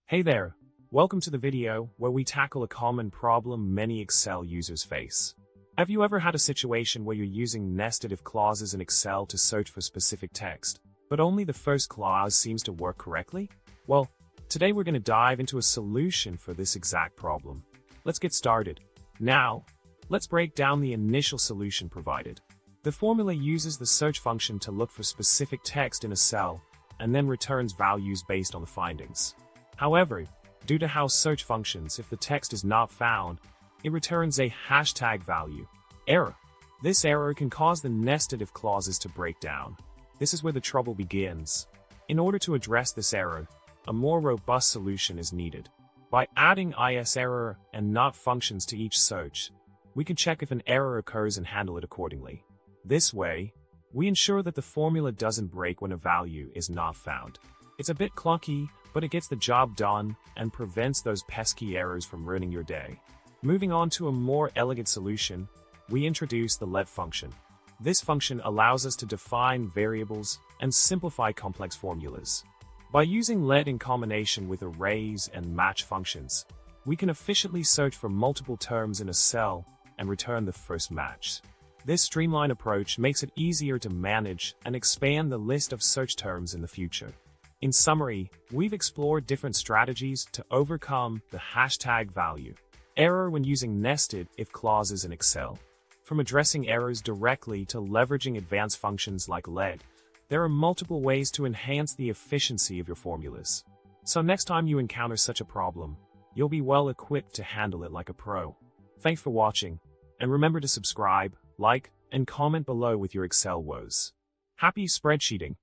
Hey there, welcome to the video where we tackle a common problem many Excel users face. Have you ever had a situation where you're using nested if clauses in Excel to search for specific text, but only the first clause seems to work correctly? Well, today we're going to dive into a solution for this exact problem. Let's get started. Now, let's break down the initial solution provided. The formula uses the search function to look for specific text in a cell and then returns values based on the findings. However, due to how search functions, if the text is not found, it returns a hashtag value. Error. This error can cause the nested if clauses to break down. This is where the trouble begins. In order to address this error, a more robust solution is needed. By adding ISERROR and NOT functions to each search, we can check if an error occurs and handle it accordingly. This way, we ensure that the formula doesn't break when a value is not found. It's a bit clunky, but it gets the job done and prevents those pesky errors from ruining your day. Moving on to a more elegant solution, we introduce the let function. This function allows us to define variables and simplify complex formulas. By using let in combination with arrays and match functions, we can efficiently search for multiple terms in a cell and return the first match. This streamlined approach makes it easier to manage and expand the list of search terms in the future. In summary, we've explored different strategies to overcome the hashtag value error when using nested if clauses in Excel. From addressing errors directly to leveraging advanced functions like let, there are multiple ways to enhance the efficiency of your formulas. So next time you encounter such a problem, you'll be well equipped to handle it like a pro. Thanks for watching, and remember to subscribe, like, and comment below with your Excel woes. Happy spreadsheeting!